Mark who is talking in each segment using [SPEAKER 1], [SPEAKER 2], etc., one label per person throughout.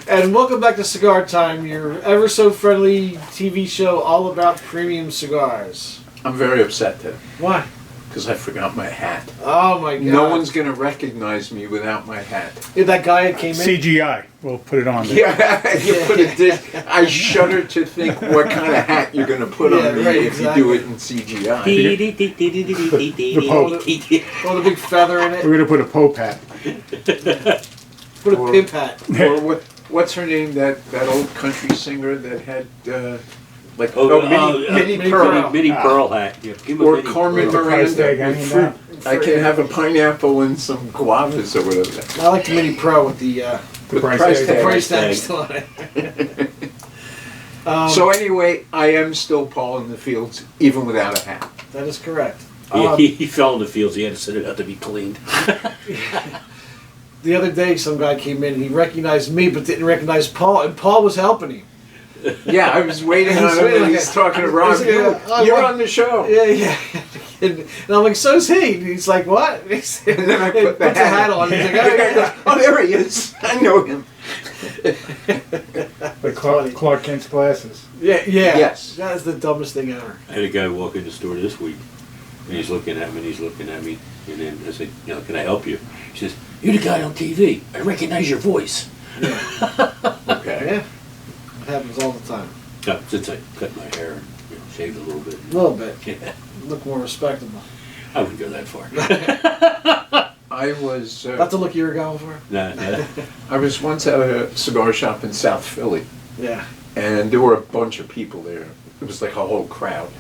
[SPEAKER 1] And welcome back to Cigar Time, your ever so friendly TV show all about premium cigars.
[SPEAKER 2] I'm very upset today.
[SPEAKER 1] Why?
[SPEAKER 2] Because I forgot my hat.
[SPEAKER 1] Oh my god.
[SPEAKER 2] No one's going to recognize me without my hat.
[SPEAKER 1] Yeah, that guy that came in.
[SPEAKER 3] CGI. We'll put it on there.
[SPEAKER 2] Yeah, you put a disc. I shudder to think what kind of hat you're going to put on me if you do it in CGI.
[SPEAKER 3] The Pope.
[SPEAKER 1] Oh, the big feather in it.
[SPEAKER 3] We're going to put a Pope hat.
[SPEAKER 1] Put a pimp hat.
[SPEAKER 2] Or what's her name? That old country singer that had Mini Pearl.
[SPEAKER 4] Mini Pearl hat. Yeah, give him a
[SPEAKER 2] Or
[SPEAKER 4] mini
[SPEAKER 2] Carmen
[SPEAKER 4] Pearl.
[SPEAKER 2] Miranda with fruit. I can have a pineapple and some guavas or whatever.
[SPEAKER 1] I like the Mini Pro with the
[SPEAKER 2] price tag.
[SPEAKER 1] price tag still on it.
[SPEAKER 2] So anyway, I am still Paul in the fields, even without a hat.
[SPEAKER 1] That is correct.
[SPEAKER 4] He fell in the fields. He had to send it out to be cleaned.
[SPEAKER 1] The other day, some guy came in and he recognized me, but didn't recognize Paul, and Paul was helping him.
[SPEAKER 2] Yeah, I was waiting on him, and he's talking to Rob. You're on the show.
[SPEAKER 1] Yeah. And I'm like, so's he. And he's like, what? And
[SPEAKER 2] then I put the
[SPEAKER 1] hat on. He's like,
[SPEAKER 2] oh, there he is. I know him.
[SPEAKER 3] Like Clark Kent's glasses.
[SPEAKER 1] Yeah.
[SPEAKER 2] Yes.
[SPEAKER 1] That is the dumbest thing ever.
[SPEAKER 4] I had a guy walk in the store this week, and he's looking at me, and then I said, can I help you? He says, you're the guy on TV. I recognize your voice.
[SPEAKER 1] Yeah.
[SPEAKER 2] Okay.
[SPEAKER 1] Yeah. It happens all the time.
[SPEAKER 4] Since I cut my hair and shaved a little bit.
[SPEAKER 1] A little bit.
[SPEAKER 4] Yeah.
[SPEAKER 1] Look more respectable.
[SPEAKER 4] I wouldn't go that far.
[SPEAKER 2] I was.
[SPEAKER 1] Not the look you were going for?
[SPEAKER 4] Nah.
[SPEAKER 2] I was once at a cigar shop in South Philly,
[SPEAKER 1] Yeah.
[SPEAKER 2] and there were a bunch of people there. It was like a whole crowd,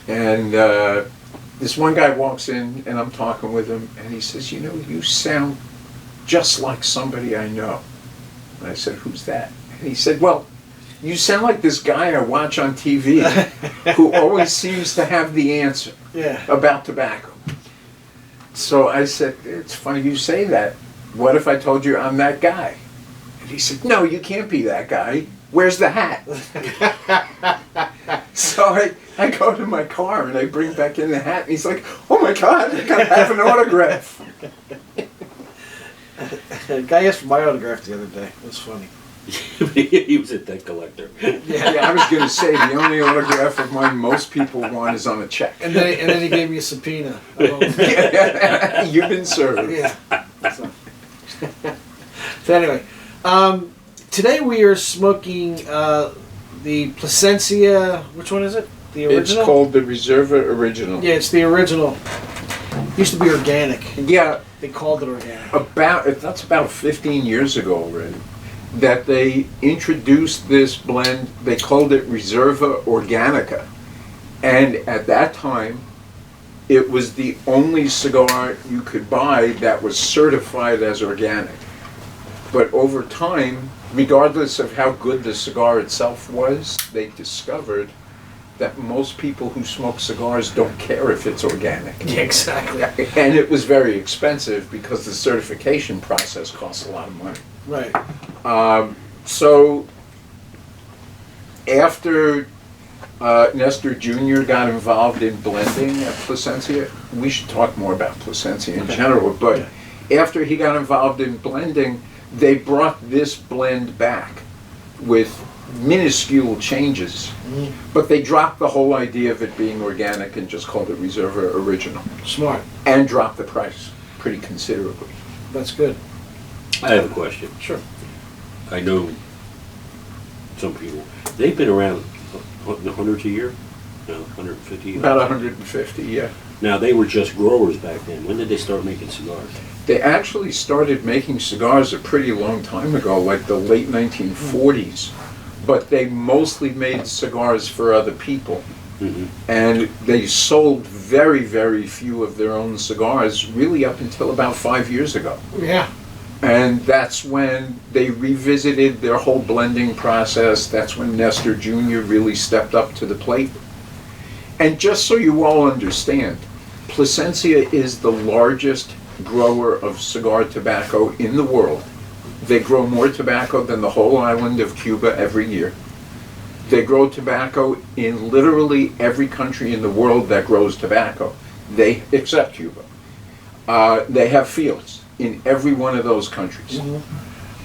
[SPEAKER 2] and this one guy walks in, and I'm talking with him, and he says, you sound just like somebody I know. And I said, who's that? And he said, well, you sound like this guy I watch on TV who always seems to have the answer about tobacco. So I said, it's funny you say that. What if I told you I'm that guy? And he said, no, you can't be that guy. Where's the hat? So I go to my car and I bring back in the hat, and he's like, oh my God, I gotta have an autograph.
[SPEAKER 1] A guy asked for my autograph the other day. It was funny.
[SPEAKER 4] He was a debt collector.
[SPEAKER 2] Yeah, I was going to say, the only autograph of mine most people want is on a check.
[SPEAKER 1] And then he gave me a subpoena.
[SPEAKER 2] You've been served.
[SPEAKER 1] Yeah. So anyway, today we are smoking the Plasencia. Which one is it? The original?
[SPEAKER 2] It's called the Reserva Original.
[SPEAKER 1] Yeah, it's the original. Used to be organic.
[SPEAKER 2] Yeah.
[SPEAKER 1] They called it organic.
[SPEAKER 2] That's about 15 years ago already, that they introduced this blend. They called it Reserva Organica. And at that time, it was the only cigar you could buy that was certified as organic. But over time, regardless of how good the cigar itself was, they discovered that most people who smoke cigars don't care if it's organic.
[SPEAKER 1] Yeah, exactly.
[SPEAKER 2] And it was very expensive because the certification process costs a lot of money.
[SPEAKER 1] Right.
[SPEAKER 2] So after Nestor Jr. got involved in blending at Plasencia, we should talk more about Plasencia in general, but after he got involved in blending, they brought this blend back with minuscule changes, but they dropped the whole idea of it being organic and just called it Reserva Original.
[SPEAKER 1] Smart.
[SPEAKER 2] And dropped the price pretty considerably.
[SPEAKER 1] That's good.
[SPEAKER 4] I have a question.
[SPEAKER 1] Sure.
[SPEAKER 4] I know some people. They've been around hundreds a year? No, 150?
[SPEAKER 2] About 150, yeah.
[SPEAKER 4] Now, they were just growers back then. When did they start making cigars?
[SPEAKER 2] They actually started making cigars a pretty long time ago, like the late 1940s. But they mostly made cigars for other people.
[SPEAKER 4] Mm-hmm.
[SPEAKER 2] And they sold very, very few of their own cigars, really up until about 5 years ago.
[SPEAKER 1] Yeah.
[SPEAKER 2] And that's when they revisited their whole blending process. That's when Nestor Jr. really stepped up to the plate. And just so you all understand, Plasencia is the largest grower of cigar tobacco in the world. They grow more tobacco than the whole island of Cuba every year. They grow tobacco in literally every country in the world that grows tobacco, except Cuba. They have fields in every one of those countries.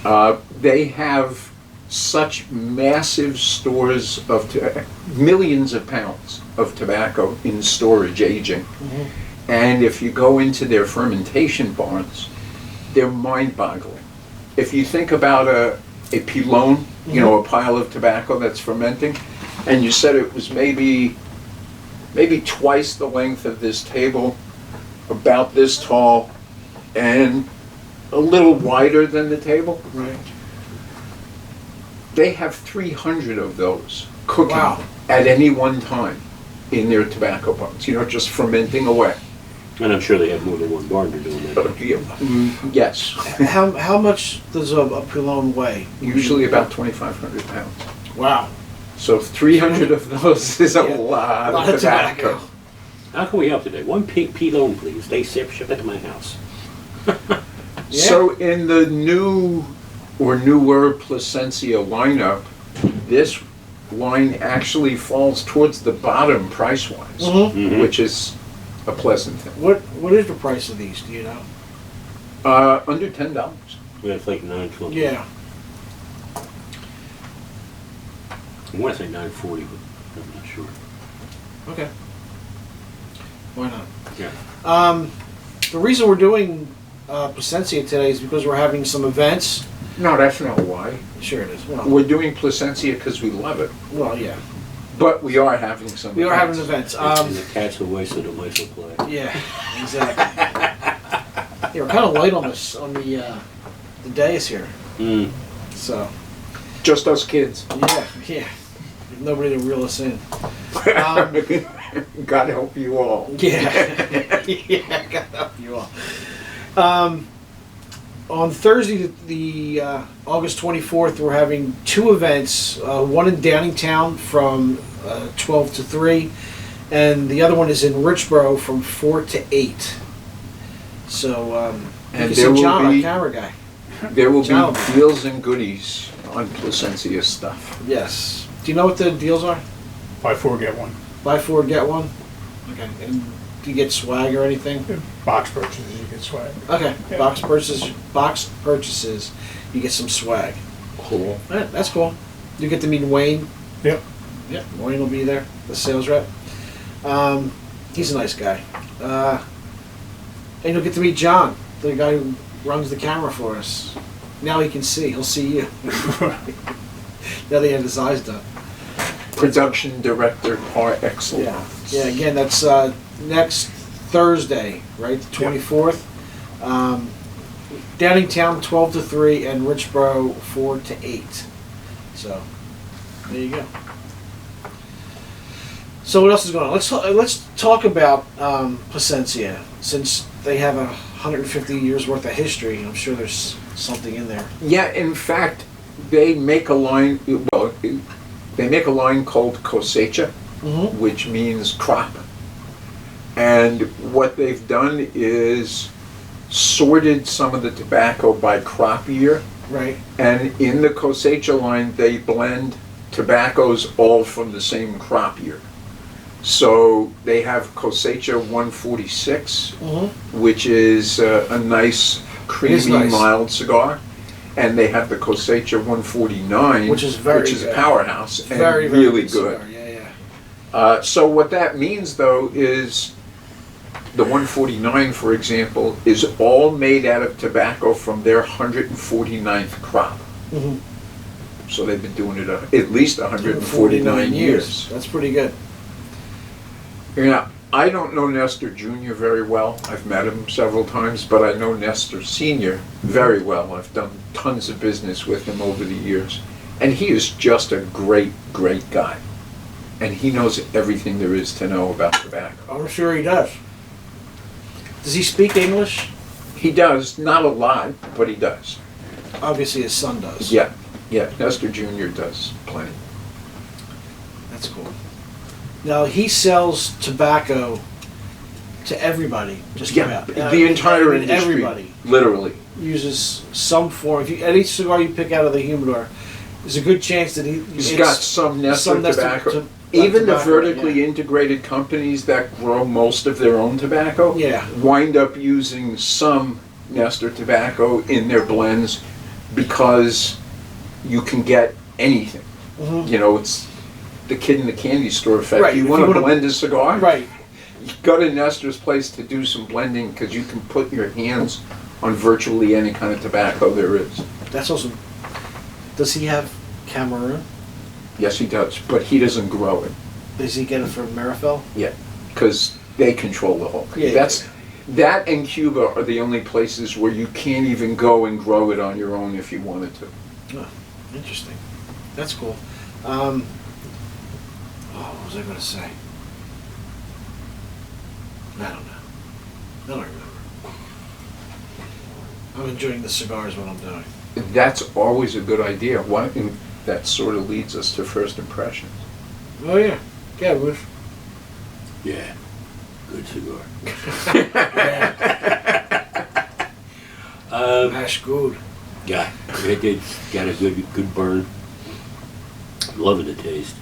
[SPEAKER 2] They have such massive stores of millions of pounds of tobacco in storage aging. And if you go into their fermentation barns, they're mind-boggling. If you think about a pilon, you know, a pile of tobacco that's fermenting, and you said it was maybe twice the length of this table, about this tall, and a little wider than the table.
[SPEAKER 1] Right.
[SPEAKER 2] They have 300 of those cooking
[SPEAKER 1] Wow.
[SPEAKER 2] at any one time in their tobacco barns, you know, just fermenting away.
[SPEAKER 4] And I'm sure they have more than one barn they're doing that.
[SPEAKER 2] Yes,
[SPEAKER 1] How much does a pilon weigh?
[SPEAKER 2] usually about 2,500 pounds.
[SPEAKER 1] Wow.
[SPEAKER 2] So 300 of those is a
[SPEAKER 1] Yeah.
[SPEAKER 2] lot,
[SPEAKER 1] A lot
[SPEAKER 2] of tobacco.
[SPEAKER 4] How can we help today? One pea loan, please. They ship it to my house.
[SPEAKER 1] Yeah.
[SPEAKER 2] So in the new or newer Plasencia lineup, this line actually falls towards the bottom price-wise,
[SPEAKER 1] Mhm.
[SPEAKER 2] which is a pleasant thing.
[SPEAKER 1] What is the price of these? Do you know?
[SPEAKER 2] Under $10.
[SPEAKER 4] We have like 9.12.
[SPEAKER 1] Yeah.
[SPEAKER 4] I want to say 9.40, but I'm not sure.
[SPEAKER 1] Okay. Why not?
[SPEAKER 4] Yeah.
[SPEAKER 1] The reason we're doing Plasencia today is because we're having some events.
[SPEAKER 2] No, that's not why.
[SPEAKER 1] Sure it is. Well,
[SPEAKER 2] We're doing Plasencia because we love it,
[SPEAKER 1] yeah.
[SPEAKER 2] but we are having some
[SPEAKER 1] We are having
[SPEAKER 2] events.
[SPEAKER 1] events.
[SPEAKER 4] And the cats away so the mice will play.
[SPEAKER 1] Yeah, exactly. Yeah, we're kind of light on this on the days here,
[SPEAKER 4] Mm.
[SPEAKER 1] so
[SPEAKER 2] Just us kids.
[SPEAKER 1] yeah. Nobody to reel us in.
[SPEAKER 2] God help you all.
[SPEAKER 1] Yeah, yeah. God help you all. On Thursday, the August 24th, we're having two events. One in Downingtown from 12 to 3, and the other one is in Richboro from 4 to 8. So, you
[SPEAKER 2] And
[SPEAKER 1] can
[SPEAKER 2] there
[SPEAKER 1] see John,
[SPEAKER 2] will
[SPEAKER 1] our
[SPEAKER 2] be
[SPEAKER 1] camera guy.
[SPEAKER 2] there will
[SPEAKER 1] John.
[SPEAKER 2] be deals and goodies on Plasencia stuff.
[SPEAKER 1] Yes. Do you know what the deals are?
[SPEAKER 3] Buy four, get one.
[SPEAKER 1] Buy four, get one? Okay. And do you get swag or anything?
[SPEAKER 3] Box purchases, you get swag.
[SPEAKER 1] Okay.
[SPEAKER 3] Yeah.
[SPEAKER 1] Box purchases, you get some swag.
[SPEAKER 2] Cool.
[SPEAKER 1] All right, that's cool. You get to meet Wayne.
[SPEAKER 3] Yep.
[SPEAKER 1] Yep, Wayne will be there, the sales rep. He's a nice guy. And you'll get to meet John, the guy who runs the camera for us. Now he can see. He'll see you. Now they have his eyes done.
[SPEAKER 2] Production director par excellence.
[SPEAKER 1] Yeah. Yeah. Again, that's next Thursday, right? The 24th. Downingtown 12 to 3 and Richboro 4 to 8. So there you go. So what else is going on? Let's talk about Plasencia, since they have 150 years worth of history. I'm sure there's something in there.
[SPEAKER 2] Yeah, in fact, they make a line. Well, they make a line called cosecha,
[SPEAKER 1] Mm-hmm.
[SPEAKER 2] which means crop. And what they've done is sorted some of the tobacco by crop year.
[SPEAKER 1] Right.
[SPEAKER 2] And in the cosecha line, they blend tobaccos all from the same crop year. So they have cosecha 146,
[SPEAKER 1] Mm-hmm.
[SPEAKER 2] which is a nice, creamy,
[SPEAKER 1] nice.
[SPEAKER 2] mild cigar. And they have the cosecha 149,
[SPEAKER 1] Which is very
[SPEAKER 2] a
[SPEAKER 1] good.
[SPEAKER 2] powerhouse and
[SPEAKER 1] Very, very
[SPEAKER 2] really
[SPEAKER 1] good
[SPEAKER 2] good.
[SPEAKER 1] cigar. Yeah, yeah.
[SPEAKER 2] So what that means, though, is the 149, for example, is all made out of tobacco from their 149th crop.
[SPEAKER 1] Mm-hmm.
[SPEAKER 2] So they've been doing it at least 149 years.
[SPEAKER 1] That's pretty good.
[SPEAKER 2] Yeah, I don't know Nestor Jr. very well. I've met him several times, but I know Nestor Sr. very well. I've done tons of business with him over the years. And he is just a great, great guy. And he knows everything there is to know about tobacco.
[SPEAKER 1] I'm sure he does. Does he speak English?
[SPEAKER 2] He does, not a lot, but he does.
[SPEAKER 1] Obviously his son does.
[SPEAKER 2] Yeah, Nestor Jr. does plenty.
[SPEAKER 1] That's cool. Now he sells tobacco to everybody, just
[SPEAKER 2] Yeah,
[SPEAKER 1] about.
[SPEAKER 2] the entire industry.
[SPEAKER 1] Everybody
[SPEAKER 2] Literally.
[SPEAKER 1] uses some form. If you, any cigar you pick out of the humidor, there's a good chance that
[SPEAKER 2] He's got some Nestor tobacco.
[SPEAKER 1] to-
[SPEAKER 2] Even the
[SPEAKER 1] tobacco,
[SPEAKER 2] vertically integrated companies that grow most of their own tobacco
[SPEAKER 1] Yeah.
[SPEAKER 2] wind up using some Nestor tobacco in their blends because you can get anything.
[SPEAKER 1] Mhm.
[SPEAKER 2] You know, it's the kid in the candy store effect.
[SPEAKER 1] Right,
[SPEAKER 2] You
[SPEAKER 1] if
[SPEAKER 2] want
[SPEAKER 1] you
[SPEAKER 2] to
[SPEAKER 1] wanna-
[SPEAKER 2] blend a cigar?
[SPEAKER 1] Right.
[SPEAKER 2] You go to Nestor's place to do some blending because you can put your hands on virtually any kind of tobacco there is.
[SPEAKER 1] That's awesome. Does he have Cameroon?
[SPEAKER 2] Yes, he does, but he doesn't grow it.
[SPEAKER 1] Does he get it from Marifel?
[SPEAKER 2] Yeah, because they control the whole.
[SPEAKER 1] Yeah,
[SPEAKER 2] That and Cuba are the only places where you can't even go and grow it on your own if you wanted to.
[SPEAKER 1] Oh, interesting. That's cool. What was I going to say? I don't know. I don't remember. I'm enjoying the cigars when I'm doing.
[SPEAKER 2] That's always a good idea. Why? And that sort of leads us to first impressions.
[SPEAKER 1] Oh yeah, yeah, Ruth.
[SPEAKER 4] Yeah, good cigar.
[SPEAKER 1] Mash good.
[SPEAKER 4] Yeah, it's got a good burn. Loving the taste.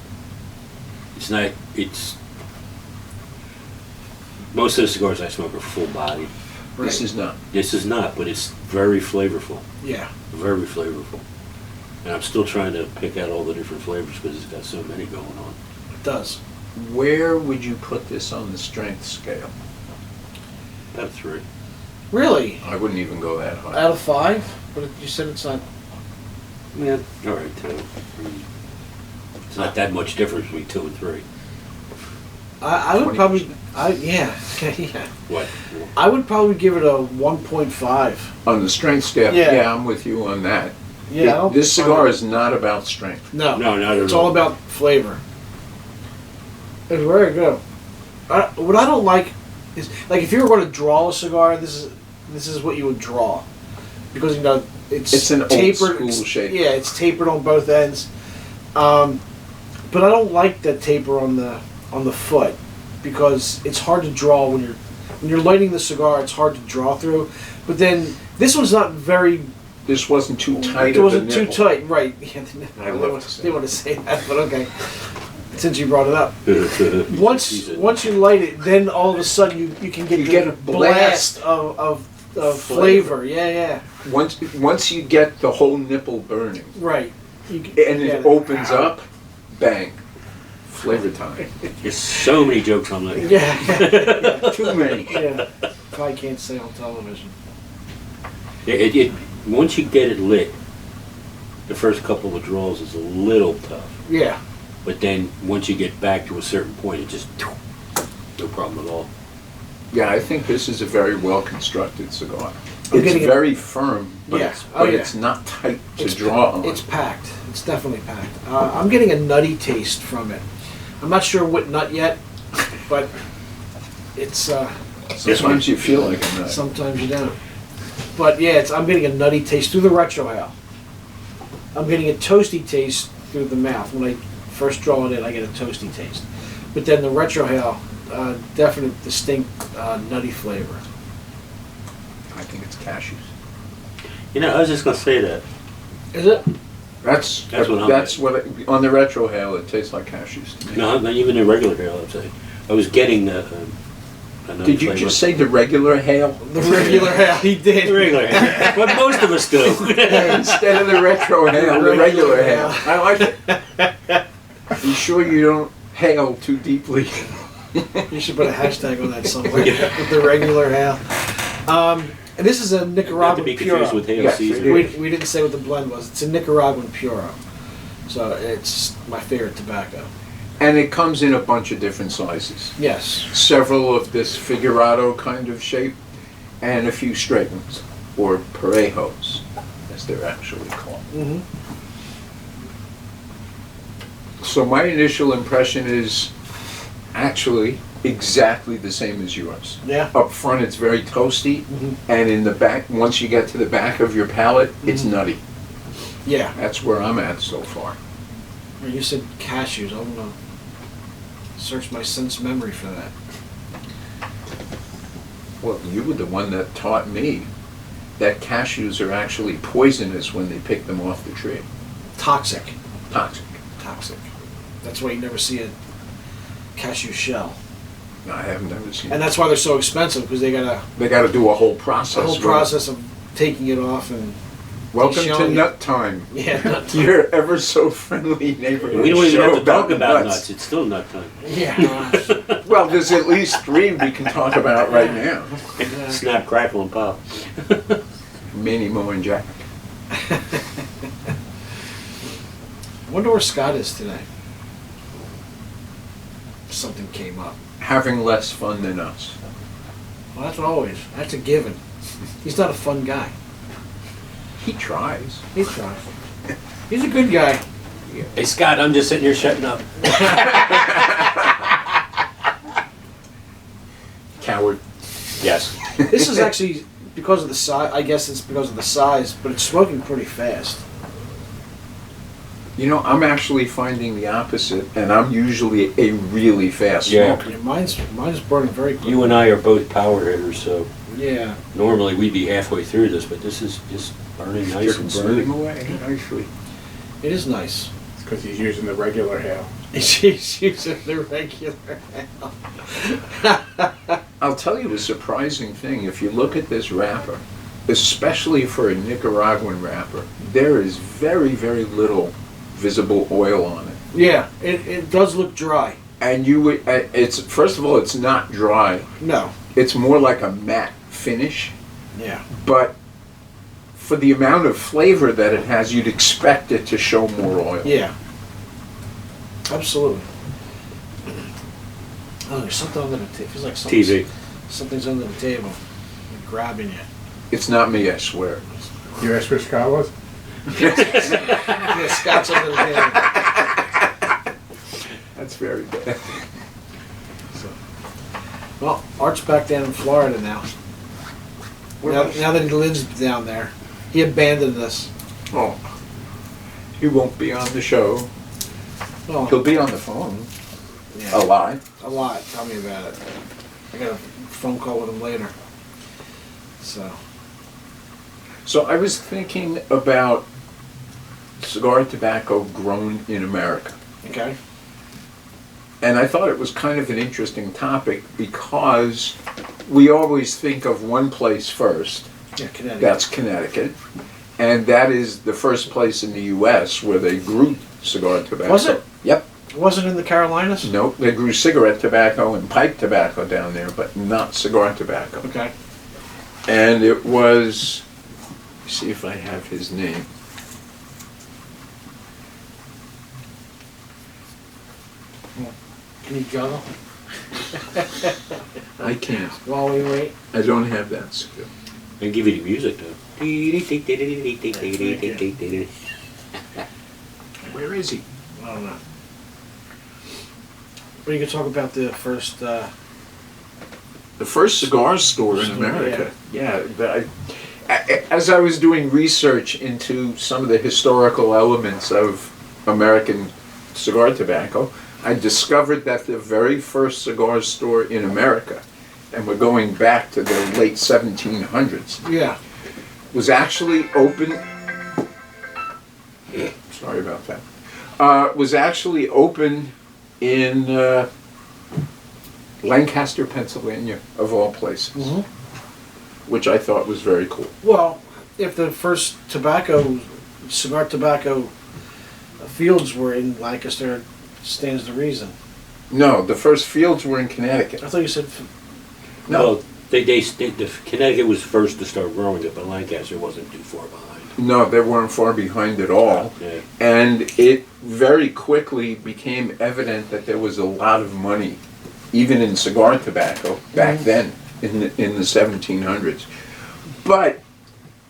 [SPEAKER 4] It's not. It's most of the cigars I smoke are full bodied.
[SPEAKER 2] This is not.
[SPEAKER 4] This is not, but it's very flavorful.
[SPEAKER 1] Yeah.
[SPEAKER 4] Very flavorful. And I'm still trying to pick out all the different flavors because it's got so many going on.
[SPEAKER 1] It does.
[SPEAKER 2] Where would you put this on the strength scale?
[SPEAKER 4] About 3.
[SPEAKER 1] Really?
[SPEAKER 2] I wouldn't even go that high.
[SPEAKER 1] Out of 5? But you said it's not.
[SPEAKER 4] Yeah. All right, 2. It's not that much difference between 2 and 3.
[SPEAKER 1] I would
[SPEAKER 2] 20%.
[SPEAKER 1] probably. Yeah. Yeah.
[SPEAKER 4] What?
[SPEAKER 1] I would probably give it a 1.5.
[SPEAKER 2] On the strength scale,
[SPEAKER 1] Yeah.
[SPEAKER 2] yeah, I'm with you on that.
[SPEAKER 1] Yeah. I don't
[SPEAKER 2] This
[SPEAKER 1] find
[SPEAKER 2] cigar
[SPEAKER 1] it-
[SPEAKER 2] is not about strength.
[SPEAKER 1] No.
[SPEAKER 4] No, not at
[SPEAKER 1] It's
[SPEAKER 4] all.
[SPEAKER 1] all about flavor. It's very good. What I don't like is like if you were going to draw a cigar, this is what you would draw, because you know
[SPEAKER 2] It's an old school shape.
[SPEAKER 1] Yeah, it's tapered on both ends. But I don't like that taper on the foot because it's hard to draw when you're lighting the cigar. It's hard to draw through. But then this one's not very.
[SPEAKER 2] This wasn't too tight.
[SPEAKER 1] It wasn't
[SPEAKER 2] of a
[SPEAKER 1] too
[SPEAKER 2] nipple.
[SPEAKER 1] tight, right? Yeah,
[SPEAKER 2] I love to say
[SPEAKER 1] didn't want to say that, but okay. Since you brought it up.
[SPEAKER 4] Once
[SPEAKER 1] Once you light it, then all of a sudden you can get
[SPEAKER 2] You
[SPEAKER 1] the
[SPEAKER 2] get a blast.
[SPEAKER 1] of flavor. Yeah, yeah.
[SPEAKER 2] Once you get the whole nipple burning,
[SPEAKER 1] Right.
[SPEAKER 2] and
[SPEAKER 1] yeah.
[SPEAKER 2] it opens up, bang, flavor time.
[SPEAKER 4] There's so many jokes on that.
[SPEAKER 1] Yeah.
[SPEAKER 2] Too many.
[SPEAKER 1] Yeah. Probably can't say on television.
[SPEAKER 4] Once you get it lit, the first couple of draws is a little tough.
[SPEAKER 1] Yeah.
[SPEAKER 4] But then once you get back to a certain point, it just no problem at all.
[SPEAKER 2] Yeah, I think this is a very well constructed cigar.
[SPEAKER 1] I'm
[SPEAKER 2] It's
[SPEAKER 1] getting a-
[SPEAKER 2] very firm, but,
[SPEAKER 1] Yeah.
[SPEAKER 2] but
[SPEAKER 1] yeah.
[SPEAKER 2] it's not tight to
[SPEAKER 1] It's-
[SPEAKER 2] draw on.
[SPEAKER 1] It's packed. It's definitely packed. I'm getting a nutty taste from it. I'm not sure what nut yet, but it's.
[SPEAKER 2] Sometimes you feel like a nut.
[SPEAKER 1] Sometimes you don't. But yeah, I'm getting a nutty taste through the retrohale. I'm getting a toasty taste through the mouth. When I first draw it in, I get a toasty taste. But then the retrohale, definite, distinct nutty flavor.
[SPEAKER 2] I think it's cashews.
[SPEAKER 4] You know, I was just gonna say that.
[SPEAKER 1] Is it?
[SPEAKER 2] That's
[SPEAKER 4] what I'm
[SPEAKER 2] on the retrohale it tastes like cashews to me.
[SPEAKER 4] No, not even the regular hail. I'm saying. I was getting another
[SPEAKER 2] Did you
[SPEAKER 4] flavor.
[SPEAKER 2] just say the regular hail?
[SPEAKER 1] The regular hale, he did.
[SPEAKER 4] The regular hail? But most of us do.
[SPEAKER 2] Instead of the retro hail, the regular hail. I like it. You sure you don't hail too deeply?
[SPEAKER 1] You should put a hashtag on that somewhere. With the regular hale. And this is a
[SPEAKER 4] Not to
[SPEAKER 1] Nicaraguan
[SPEAKER 4] be confused
[SPEAKER 1] Puro.
[SPEAKER 4] with hail
[SPEAKER 2] Yes,
[SPEAKER 4] season.
[SPEAKER 1] We didn't say what the blend was. It's a Nicaraguan Puro. So it's my favorite tobacco.
[SPEAKER 2] And it comes in a bunch of different sizes.
[SPEAKER 1] Yes.
[SPEAKER 2] Several of this figurado kind of shape, and a few straight ones, or parejos, as they're actually called.
[SPEAKER 1] Mm-hmm.
[SPEAKER 2] So my initial impression is actually exactly the same as yours.
[SPEAKER 1] Yeah.
[SPEAKER 2] Up front it's very toasty,
[SPEAKER 1] Mhm.
[SPEAKER 2] and in the back, once you get to the back of your palate, it's
[SPEAKER 1] Mhm.
[SPEAKER 2] nutty.
[SPEAKER 1] Yeah.
[SPEAKER 2] That's where I'm at so far.
[SPEAKER 1] You said cashews. I'm gonna search my sense memory for that.
[SPEAKER 2] Well, you were the one that taught me that cashews are actually poisonous when they pick them off the tree.
[SPEAKER 1] Toxic.
[SPEAKER 2] Toxic.
[SPEAKER 1] Toxic. That's why you never see a cashew shell.
[SPEAKER 2] No, I have never seen
[SPEAKER 1] And
[SPEAKER 2] it.
[SPEAKER 1] that's why they're so expensive, because they got
[SPEAKER 2] They got to do a whole
[SPEAKER 1] a
[SPEAKER 2] process.
[SPEAKER 1] whole
[SPEAKER 2] with it.
[SPEAKER 1] process of taking it off and
[SPEAKER 2] Welcome to
[SPEAKER 1] showing you.
[SPEAKER 2] Nut Time.
[SPEAKER 1] Yeah, nut time.
[SPEAKER 2] Your ever so friendly neighborhood.
[SPEAKER 4] We don't even
[SPEAKER 2] show
[SPEAKER 4] have to talk about
[SPEAKER 2] nuts.
[SPEAKER 4] nuts. It's still nut time.
[SPEAKER 1] Yeah.
[SPEAKER 2] Well, there's at least 3 we can talk about right now.
[SPEAKER 4] Snap, crackle, and pop.
[SPEAKER 2] Minnie, Mo, and Jack.
[SPEAKER 1] I wonder where Scott is today. Something came up.
[SPEAKER 2] Having less fun than us.
[SPEAKER 1] Well, that's always. That's a given. He's not a fun guy.
[SPEAKER 2] He tries.
[SPEAKER 1] He's trying. He's a good guy.
[SPEAKER 4] Hey, Scott, I'm just sitting here shutting up.
[SPEAKER 2] Coward.
[SPEAKER 4] Yes.
[SPEAKER 1] This is actually because of the size. I guess it's because of the size, but it's smoking pretty fast.
[SPEAKER 2] You know, I'm actually finding the opposite, and I'm usually a really fast
[SPEAKER 4] Yeah.
[SPEAKER 2] smoker.
[SPEAKER 1] Yeah, mine's burning very quickly.
[SPEAKER 4] You and I are both power hitters, so
[SPEAKER 1] Yeah.
[SPEAKER 4] normally we'd be halfway through this, but this is just burning nice and
[SPEAKER 2] burning
[SPEAKER 4] smooth.
[SPEAKER 2] away nicely.
[SPEAKER 1] It is nice.
[SPEAKER 3] It's because he's using the regular hail.
[SPEAKER 1] She's using the regular.
[SPEAKER 2] I'll tell you a surprising thing. If you look at this wrapper, especially for a Nicaraguan wrapper, there is very, very little visible oil on it.
[SPEAKER 1] Yeah, it does look dry.
[SPEAKER 2] And you would, it's, first of all, it's not dry.
[SPEAKER 1] No.
[SPEAKER 2] It's more like a matte finish.
[SPEAKER 1] Yeah.
[SPEAKER 2] But for the amount of flavor that it has, you'd expect it to show more oil.
[SPEAKER 1] Yeah. Absolutely. Oh, there's something under the table. Feels like something's under the table. You're grabbing it.
[SPEAKER 2] It's not me, I swear.
[SPEAKER 3] You asked where Scott was?
[SPEAKER 1] Yeah, Scott's under the table.
[SPEAKER 2] That's very bad.
[SPEAKER 1] Well, Art's back down in Florida now. Now that he lives down there. He abandoned us.
[SPEAKER 2] Oh, he won't be on the show.
[SPEAKER 1] Well,
[SPEAKER 2] He'll be on the phone
[SPEAKER 1] yeah,
[SPEAKER 2] a lot.
[SPEAKER 1] a lot. Tell me about it. I got a phone call with him later.
[SPEAKER 2] So I was thinking about cigar tobacco grown in America.
[SPEAKER 1] Okay.
[SPEAKER 2] And I thought it was kind of an interesting topic because we always think of one place first.
[SPEAKER 1] Yeah, Connecticut.
[SPEAKER 2] That's Connecticut. And that is the first place in the U.S. where they grew cigar tobacco.
[SPEAKER 1] Was it?
[SPEAKER 2] Yep.
[SPEAKER 1] It wasn't in the Carolinas?
[SPEAKER 2] Nope, they grew cigarette tobacco and pipe tobacco down there, but not cigar tobacco.
[SPEAKER 1] Okay.
[SPEAKER 2] And it was, let's see if I have his name.
[SPEAKER 1] Can you juggle
[SPEAKER 2] I can't.
[SPEAKER 1] while we wait?
[SPEAKER 2] I don't have that skill.
[SPEAKER 4] I can give you the music, though.
[SPEAKER 2] Where is he?
[SPEAKER 1] I don't know. But you can talk about the first.
[SPEAKER 2] The first cigar store in
[SPEAKER 1] Store,
[SPEAKER 2] America. Yeah. As I was doing research into some of the historical elements of American cigar tobacco, I discovered that the very first cigar store in America, and we're going back to the late 1700s,
[SPEAKER 1] Yeah.
[SPEAKER 2] was actually open. Sorry about that. Was actually open in Lancaster, Pennsylvania, of all places,
[SPEAKER 1] Mm-hmm.
[SPEAKER 2] which I thought was very cool.
[SPEAKER 1] Well, if the first cigar tobacco fields were in Lancaster, stands to reason.
[SPEAKER 2] No, the first fields were in Connecticut.
[SPEAKER 1] I thought you said.
[SPEAKER 2] No,
[SPEAKER 4] Well, Connecticut was first to start growing it, but Lancaster wasn't too far behind.
[SPEAKER 2] no, they weren't far behind at all.
[SPEAKER 4] Yeah.
[SPEAKER 2] And it very quickly became evident that there was a lot of money, even in cigar tobacco, back then, in the 1700s. But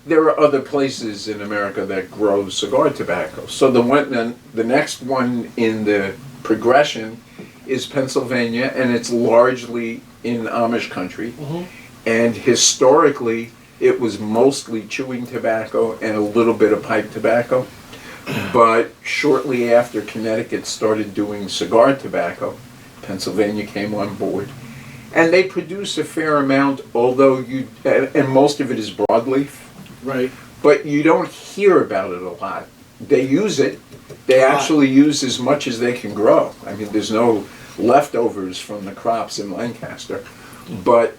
[SPEAKER 2] there are other places in America that grow cigar tobacco. So the next one in the progression is Pennsylvania, and it's largely in Amish country.
[SPEAKER 1] Mm-hmm.
[SPEAKER 2] And historically, it was mostly chewing tobacco and a little bit of pipe tobacco. But shortly after Connecticut started doing cigar tobacco, Pennsylvania came on board. And they produce a fair amount, although and most of it is broadleaf,
[SPEAKER 1] Right.
[SPEAKER 2] but you don't hear about it a lot. They use it. They actually use as much as they can grow. I mean, there's no leftovers from the crops in Lancaster, but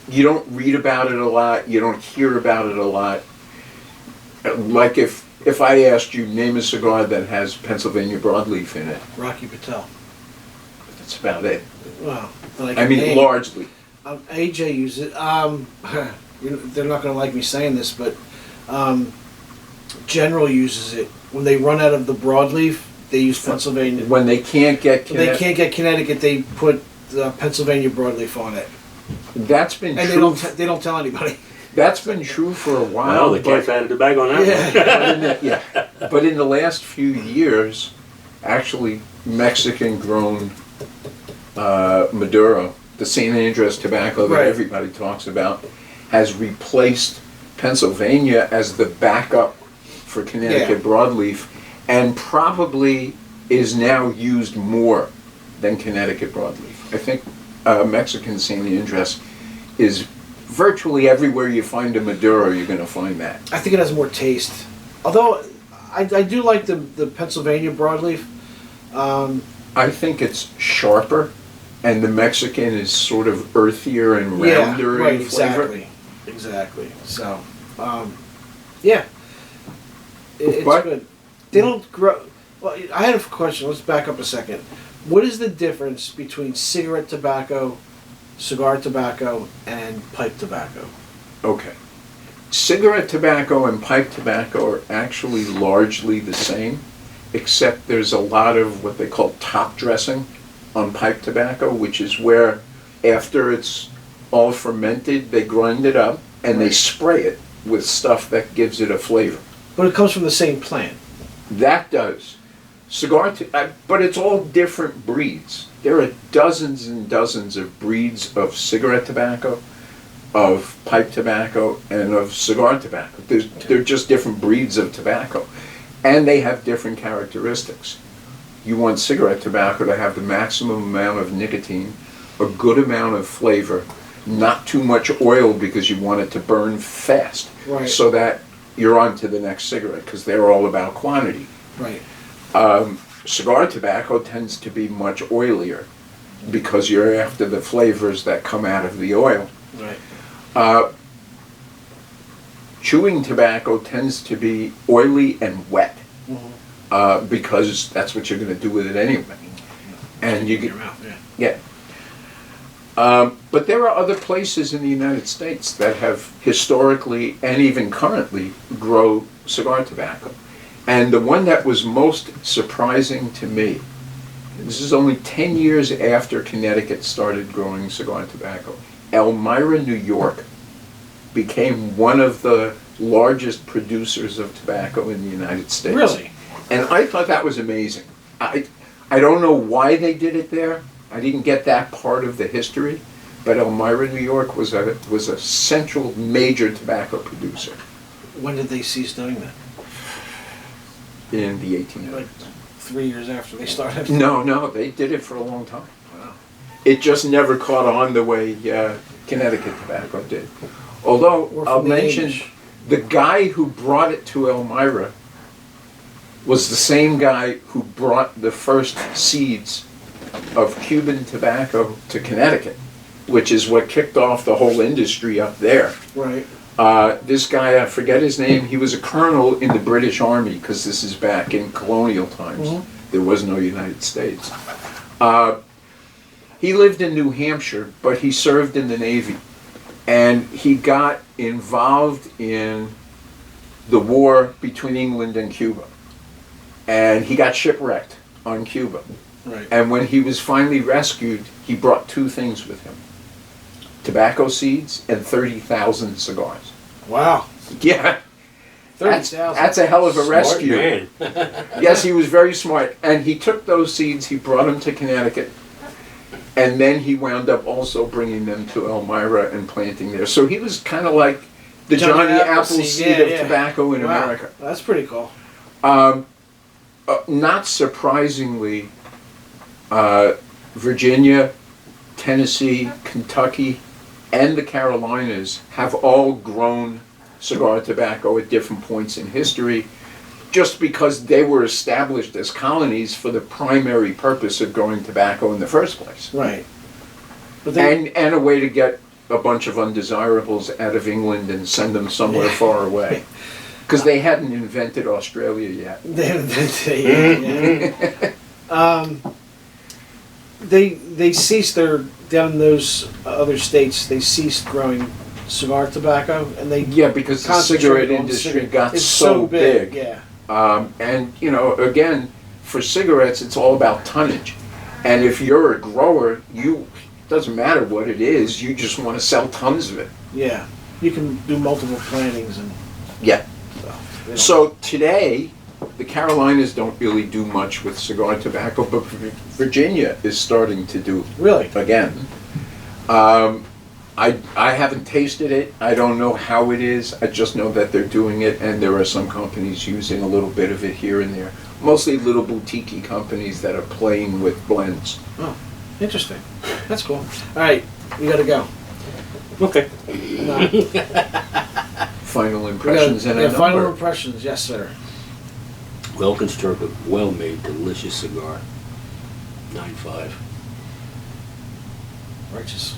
[SPEAKER 2] you don't read about it a lot. You don't hear about it a lot. Like if I asked you, name a cigar that has Pennsylvania broadleaf in it,
[SPEAKER 1] Rocky Patel.
[SPEAKER 2] that's about it.
[SPEAKER 1] Well, that
[SPEAKER 2] I
[SPEAKER 1] can
[SPEAKER 2] mean,
[SPEAKER 1] name.
[SPEAKER 2] largely.
[SPEAKER 1] AJ uses it. They're not going to like me saying this, but General uses it when they run out of the broadleaf. They use Pennsylvania.
[SPEAKER 2] When they can't get
[SPEAKER 1] When they can't get Connecticut, they put the Pennsylvania broadleaf on it,
[SPEAKER 2] That's been
[SPEAKER 1] and
[SPEAKER 2] true.
[SPEAKER 1] they don't tell anybody.
[SPEAKER 2] That's been true for a while.
[SPEAKER 4] Well, the cat's out of the bag on that one.
[SPEAKER 2] But in the last few years, actually, Mexican-grown Maduro, the San Andres tobacco that
[SPEAKER 1] Right.
[SPEAKER 2] everybody talks about, has replaced Pennsylvania as the backup for Connecticut broadleaf, and probably is now used more than Connecticut broadleaf. I think Mexican San Andres is virtually everywhere you find a Maduro, you're going to find that.
[SPEAKER 1] I think it has more taste. Although I do like the Pennsylvania broadleaf.
[SPEAKER 2] I think it's sharper, and the Mexican is sort of earthier and rounder
[SPEAKER 1] right,
[SPEAKER 2] in flavor.
[SPEAKER 1] exactly. So, yeah, it's
[SPEAKER 2] But-
[SPEAKER 1] good. They don't grow. Well, I had a question. Let's back up a second. What is the difference between cigarette tobacco, cigar tobacco, and pipe tobacco?
[SPEAKER 2] Okay. Cigarette tobacco and pipe tobacco are actually largely the same, except there's a lot of what they call top dressing on pipe tobacco, which is where after it's all fermented, they grind it up and they spray it with stuff that gives it a flavor.
[SPEAKER 1] But it comes from the same plant.
[SPEAKER 2] That does. But it's all different breeds. There are dozens and dozens of breeds of cigarette tobacco, of pipe tobacco, and of cigar tobacco. They're just different breeds of tobacco. And they have different characteristics. You want cigarette tobacco to have the maximum amount of nicotine, a good amount of flavor, not too much oil because you want it to burn fast.
[SPEAKER 1] Right.
[SPEAKER 2] So that you're on to the next cigarette, because they're all about quantity.
[SPEAKER 1] Right.
[SPEAKER 2] Cigar tobacco tends to be much oilier because you're after the flavors that come out of the oil.
[SPEAKER 1] Right.
[SPEAKER 2] Chewing tobacco tends to be oily and wet
[SPEAKER 1] Mm-hmm.
[SPEAKER 2] because that's what you're going to do with it anyway. And you
[SPEAKER 1] In
[SPEAKER 2] get,
[SPEAKER 1] your mouth, yeah.
[SPEAKER 2] but there are other places in the United States that have historically and even currently grow cigar tobacco. And the one that was most surprising to me, this is only 10 years after Connecticut started growing cigar tobacco, Elmira, New York became one of the largest producers of tobacco in the United States.
[SPEAKER 1] Really?
[SPEAKER 2] And I thought that was amazing. I don't know why they did it there. I didn't get that part of the history, but Elmira, New York was a central major tobacco producer
[SPEAKER 1] When did they cease doing that?
[SPEAKER 2] in the 1800s.
[SPEAKER 1] Like 3 years after they started?
[SPEAKER 2] No, they did it for a long time.
[SPEAKER 1] Wow.
[SPEAKER 2] It just never caught on the way Connecticut tobacco did. Although,
[SPEAKER 1] Or
[SPEAKER 2] I'll
[SPEAKER 1] from the
[SPEAKER 2] mention,
[SPEAKER 1] Amish.
[SPEAKER 2] the guy who brought it to Elmira was the same guy who brought the first seeds of Cuban tobacco to Connecticut, which is what kicked off the whole industry up there.
[SPEAKER 1] Right.
[SPEAKER 2] This guy, I forget his name, he was a colonel in the British Army, because this is back in colonial times.
[SPEAKER 1] Mhm.
[SPEAKER 2] There was no United States. He lived in New Hampshire, but he served in the Navy. And he got involved in the war between England and Cuba. And he got shipwrecked on Cuba.
[SPEAKER 1] Right.
[SPEAKER 2] And when he was finally rescued, he brought two things with him: tobacco seeds and 30,000 cigars.
[SPEAKER 1] Wow.
[SPEAKER 2] Yeah.
[SPEAKER 1] 30,000.
[SPEAKER 2] That's a hell of a
[SPEAKER 4] Smart
[SPEAKER 2] rescue.
[SPEAKER 4] man.
[SPEAKER 2] Yes, he was very smart. And he took those seeds, he brought them to Connecticut, and then he wound up also bringing them to Elmira and planting there. So he was kind of like the Johnny Appleseed of tobacco in
[SPEAKER 1] Wow.
[SPEAKER 2] America.
[SPEAKER 1] That's pretty cool.
[SPEAKER 2] Not surprisingly, Virginia, Tennessee, Kentucky, and the Carolinas have all grown cigar tobacco at different points in history, just because they were established as colonies for the primary purpose of growing tobacco in the first place.
[SPEAKER 1] Right. But then,
[SPEAKER 2] And a way to get a bunch of undesirables out of England and send them somewhere far away. Because they hadn't invented Australia yet.
[SPEAKER 1] They ceased down in those other states. They ceased growing cigar tobacco, and they
[SPEAKER 2] Yeah, because the cigarette industry got
[SPEAKER 1] it's
[SPEAKER 2] so big.
[SPEAKER 1] Yeah,
[SPEAKER 2] And, again, for cigarettes, it's all about tonnage. And if you're a grower, doesn't matter what it is, you just want to sell tons of it.
[SPEAKER 1] yeah. You can do multiple plantings and
[SPEAKER 2] Yeah.
[SPEAKER 1] so.
[SPEAKER 2] So today, the Carolinas don't really do much with cigar tobacco, but Virginia is starting to do
[SPEAKER 1] Really?
[SPEAKER 2] again. I haven't tasted it. I don't know how it is. I just know that they're doing it, and there are some companies using a little bit of it here and there. Mostly little boutique companies that are playing with blends.
[SPEAKER 1] Oh, interesting. That's cool. All right, we gotta go.
[SPEAKER 4] Okay.
[SPEAKER 1] No,
[SPEAKER 2] Final impressions and a number.
[SPEAKER 1] final impressions. Yes, sir.
[SPEAKER 4] Well constructed, well made, delicious cigar. 9.5.
[SPEAKER 1] Righteous.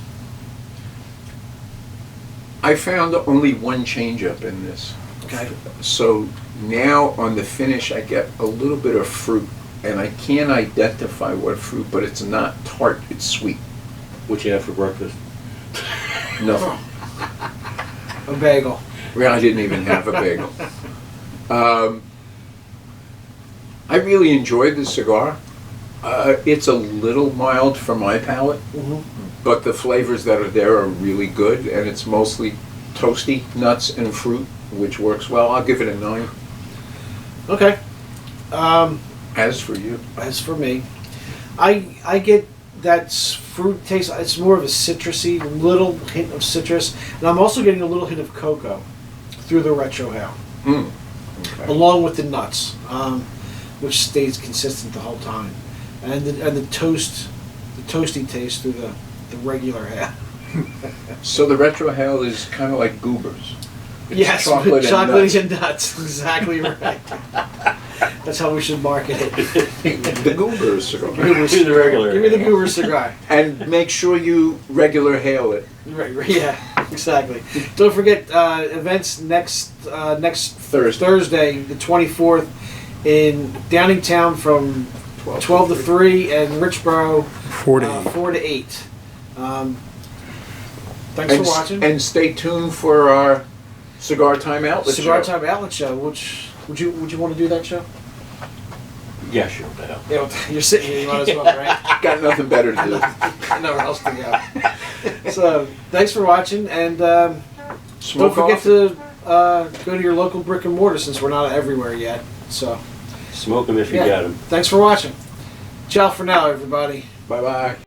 [SPEAKER 2] I found only one change up in this.
[SPEAKER 1] Okay.
[SPEAKER 2] So now on the finish, I get a little bit of fruit, and I can't identify what fruit, but it's not tart, it's sweet.
[SPEAKER 4] What you have for breakfast?
[SPEAKER 2] Nothing.
[SPEAKER 1] A bagel.
[SPEAKER 2] Well, I didn't even have a bagel. I really enjoyed the cigar. It's a little mild for my palate,
[SPEAKER 1] Mm-hmm.
[SPEAKER 2] but the flavors that are there are really good, and it's mostly toasty, nuts, and fruit, which works well. I'll give it a 9.
[SPEAKER 1] Okay.
[SPEAKER 2] As for you?
[SPEAKER 1] As for me, I get that fruit taste. It's more of a citrusy, little hint of citrus, and I'm also getting a little hint of cocoa through the retro hail,
[SPEAKER 2] Okay.
[SPEAKER 1] along with the nuts, which stays consistent the whole time, and the toasty taste through the regular hail.
[SPEAKER 2] So the retro hail is kind of like goobers. It's
[SPEAKER 1] Yes,
[SPEAKER 2] chocolate and nuts.
[SPEAKER 1] and nuts. Exactly right. That's how we should market it.
[SPEAKER 2] The goober cigar.
[SPEAKER 1] Goober
[SPEAKER 4] Do the regular.
[SPEAKER 1] Give me the goober cigar.
[SPEAKER 2] And make sure you regular hail it.
[SPEAKER 1] Right, yeah, exactly. Don't forget events next Thursday, the 24th, in Downingtown from 12 to 3, and Richboro
[SPEAKER 3] 4 to 8.
[SPEAKER 1] 4 to 8. Thanks for watching.
[SPEAKER 2] And stay tuned for our Cigar Time Outlet
[SPEAKER 1] Cigar
[SPEAKER 2] show.
[SPEAKER 1] Time Outlet Show. Which would you want to do that show?
[SPEAKER 4] Yeah, sure, what the hell.
[SPEAKER 1] Yeah, well, you're sitting here, you might as well, right?
[SPEAKER 2] Got nothing better to do.
[SPEAKER 1] Nowhere else to go. So, thanks for watching, and
[SPEAKER 2] Smoke
[SPEAKER 1] don't forget
[SPEAKER 2] off.
[SPEAKER 1] to go to your local brick and mortar since we're not everywhere yet. So,
[SPEAKER 4] Smoke them if you
[SPEAKER 1] yeah.
[SPEAKER 4] got them.
[SPEAKER 1] Thanks for watching. Ciao for now, everybody.
[SPEAKER 2] Bye-bye.